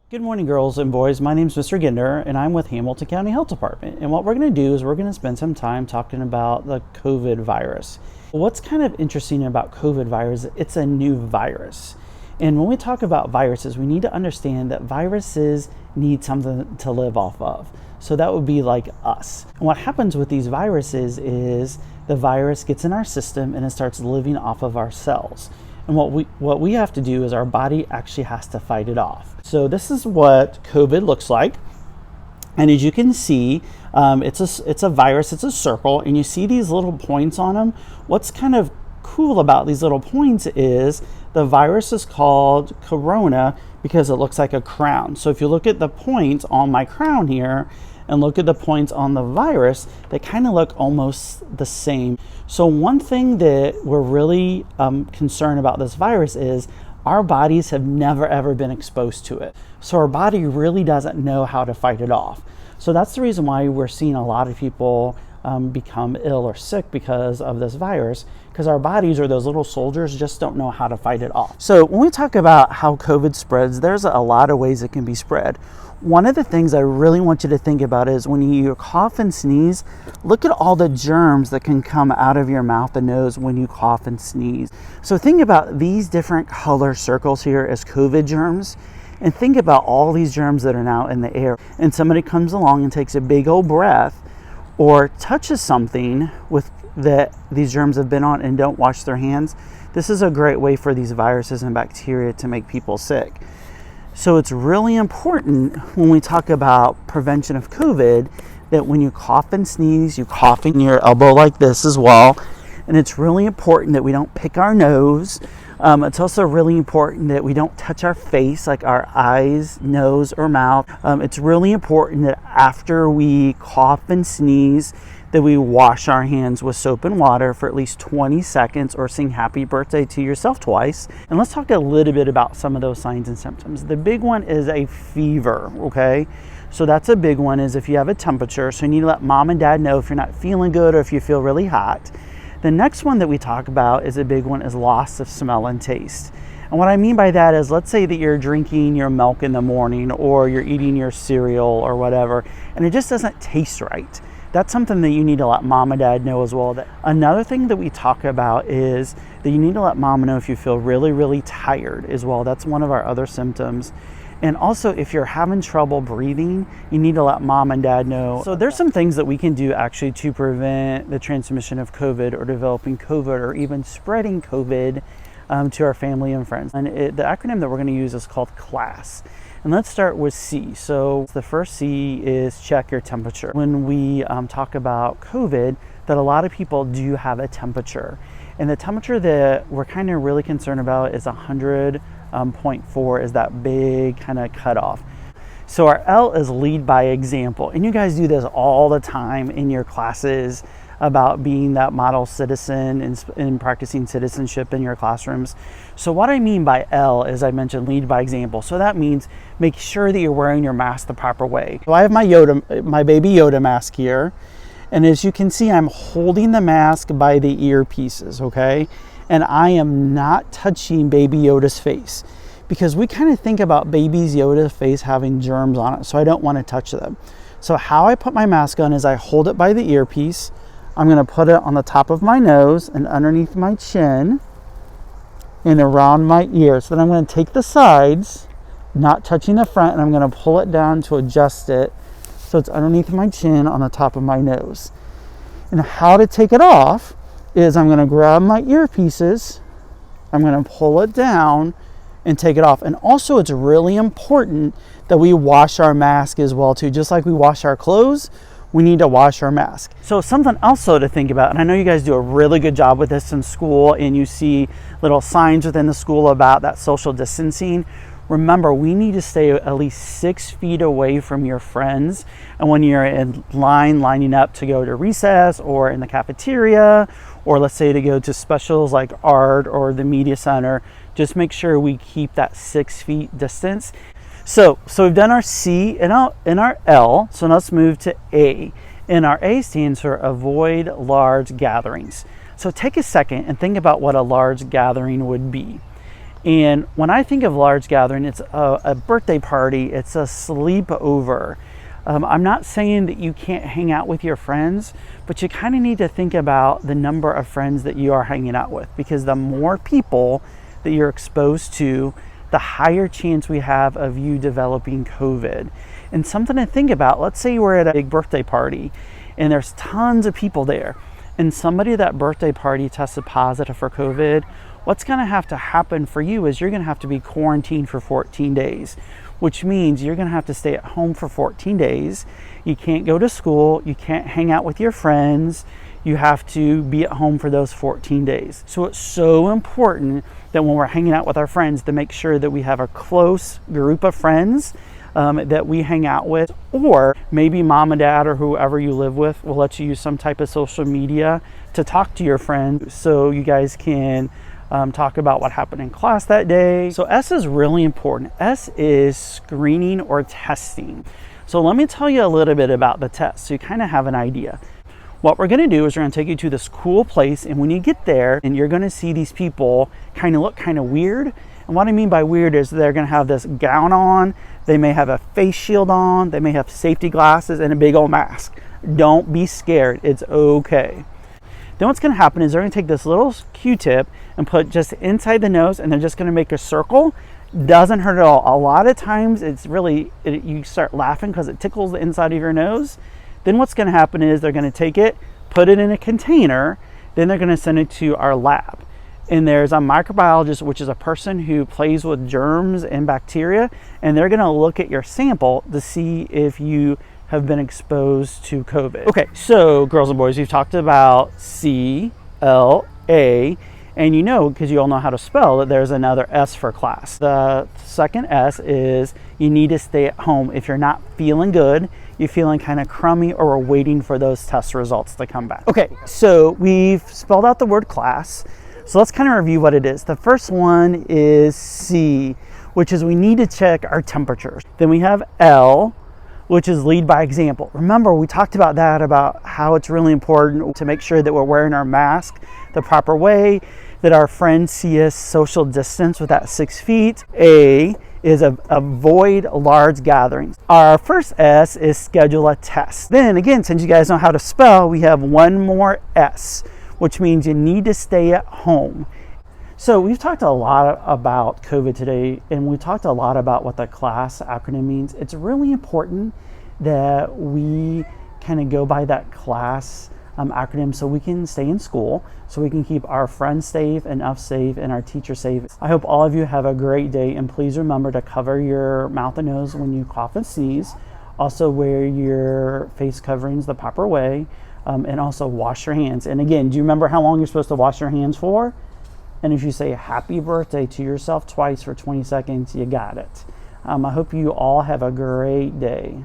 Good morning, girls and boys. My name is Mr. Ginder, and I'm with Hamilton County Health Department. And what we're going to do is we're going to spend some time talking about the COVID virus. What's kind of interesting about COVID virus, it's a new virus. And when we talk about viruses, we need to understand that viruses need something to live off of. So that would be like us. And what happens with these viruses is the virus gets in our system and it starts living off of our cells. And what we have to do is our body actually has to fight it off. So this is what COVID looks like. And as you can see, it's a virus, it's a circle, and you see these little points on them. What's kind of cool about these little points is the virus is called corona because it looks like a crown. So if you look at the points on my crown here and look at the points on the virus, they kind of look almost the same. So one thing that we're really concerned about this virus is our bodies have never ever been exposed to it. So our body really doesn't know how to fight it off. So that's the reason why we're seeing a lot of people become ill or sick because of this virus, because our bodies or those little soldiers just don't know how to fight it off. So when we talk about how COVID spreads, there's a lot of ways it can be spread. One of the things I really want you to think about is when you cough and sneeze, look at all the germs that can come out of your mouth and nose when you cough and sneeze. So think about these different color circles here as COVID germs, and think about all these germs that are now in the air. And somebody comes along and takes a big old breath or touches something with that these germs have been on and don't wash their hands. This is a great way for these viruses and bacteria to make people sick. So it's really important when we talk about prevention of COVID that when you cough and sneeze, you cough in your elbow like this as well. And it's really important that we don't pick our nose. It's also really important that we don't touch our face, like our eyes, nose, or mouth. It's really important that after we cough and sneeze, that we wash our hands with soap and water for at least 20 seconds or sing happy birthday to yourself twice. And let's talk a little bit about some of those signs and symptoms. The big one is a fever, okay? So that's a big one, is if you have a temperature. So you need to let mom and dad know if you're not feeling good or if you feel really hot. The next one that we talk about is a big one is loss of smell and taste. And what I mean by that is, let's say that you're drinking your milk in the morning or you're eating your cereal or whatever, and it just doesn't taste right. That's something that you need to let mom and dad know as well. Another thing that we talk about is that you need to let mom know if you feel really, really tired as well. That's one of our other symptoms. And also, if you're having trouble breathing, you need to let mom and dad know. So there's some things that we can do actually to prevent the transmission of COVID or developing COVID or even spreading COVID to our family and friends. And the acronym that we're going to use is called CLASS. And let's start with C. So the first C is check your temperature. When we talk about COVID, that a lot of people do have a temperature. And the temperature that we're kind of really concerned about is 100.4 is that big kind of cutoff. So our L is lead by example. And you guys do this all the time in your classes about being that model citizen and practicing citizenship in your classrooms. So what I mean by L is, I mentioned lead by example. So that means make sure that you're wearing your mask the proper way. So I have my baby Yoda mask here. And as you can see, I'm holding the mask by the earpieces, okay? And I am not touching baby Yoda's face because we kind of think about baby Yoda's face having germs on it. So I don't want to touch them. So how I put my mask on is I hold it by the earpiece. I'm going to put it on the top of my nose and underneath my chin and around my ear. So then I'm going to take the sides, not touching the front, and I'm going to pull it down to adjust it so it's underneath my chin on the top of my nose. And how to take it off is I'm going to grab my earpieces, I'm going to pull it down and take it off. And also, it's really important that we wash our mask as well too. Just like we wash our clothes, we need to wash our mask. So something also to think about, and I know you guys do a really good job with this in school, and you see little signs within the school about that social distancing. Remember, we need to stay at least 6 feet away from your friends. And when you're in line, lining up to go to recess or in the cafeteria, or let's say to go to specials like art or the media center, just make sure we keep that 6 feet distance. So we've done our C and our L. So let's move to A. And our A stands for avoid large gatherings. So take a second and think about what a large gathering would be. And when I think of large gathering, it's a birthday party, it's a sleepover. I'm not saying that you can't hang out with your friends, but you kind of need to think about the number of friends that you are hanging out with, because the more people that you're exposed to, the higher chance we have of you developing COVID. And something to think about, let's say we're at a big birthday party and there's tons of people there, and somebody at that birthday party tested positive for COVID. What's going to have to happen for you is you're going to have to be quarantined for 14 days, which means you're going to have to stay at home for 14 days. You can't go to school. You can't hang out with your friends. You have to be at home for those 14 days. So it's so important that when we're hanging out with our friends, to make sure that we have a close group of friends that we hang out with, or maybe mom and dad or whoever you live with will let you use some type of social media to talk to your friends, so you guys can talk about what happened in class that day. So S is really important. S is screening or testing. So let me tell you a little bit about the test so you kind of have an idea. What we're going to do is we're going to take you to this cool place, and when you get there, and you're going to see these people kind of look kind of weird. And what I mean by weird is they're going to have this gown on, they may have a face shield on, they may have safety glasses and a big old mask. Don't be scared, it's okay. Then what's going to happen is they're going to take this little Q-tip and put just inside the nose, and they're just going to make a circle. Doesn't hurt at all. A lot of times it's really, you start laughing because it tickles the inside of your nose. Then what's going to happen is they're going to take it, put it in a container, then they're going to send it to our lab. And there's a microbiologist, which is a person who plays with germs and bacteria, and they're going to look at your sample to see if you have been exposed to COVID. Okay, so girls and boys, we've talked about C, L, A, and you know, because you all know how to spell, that there's another S for class. The second S is you need to stay at home if you're not feeling good, you're feeling kind of crummy, or we're waiting for those test results to come back. Okay, so we've spelled out the word class. So let's kind of review what it is. The first one is C, which is we need to check our temperatures. Then we have L, which is lead by example. Remember, we talked about that, about how it's really important to make sure that we're wearing our mask the proper way, that our friends see us social distance with that 6 feet. A is avoid large gatherings. Our first S is schedule a test. Then again, since you guys know how to spell, we have one more S, which means you need to stay at home. So we've talked a lot about COVID today, and we talked a lot about what the CLASS acronym means. It's really important that we kind of go by that CLASS acronym so we can stay in school, so we can keep our friends safe and us safe and our teachers safe. I hope all of you have a great day, and please remember to cover your mouth and nose when you cough and sneeze. Also wear your face coverings the proper way, and also wash your hands. And again, do you remember how long you're supposed to wash your hands for? And if you say happy birthday to yourself twice for 20 seconds, you got it. I hope you all have a great day.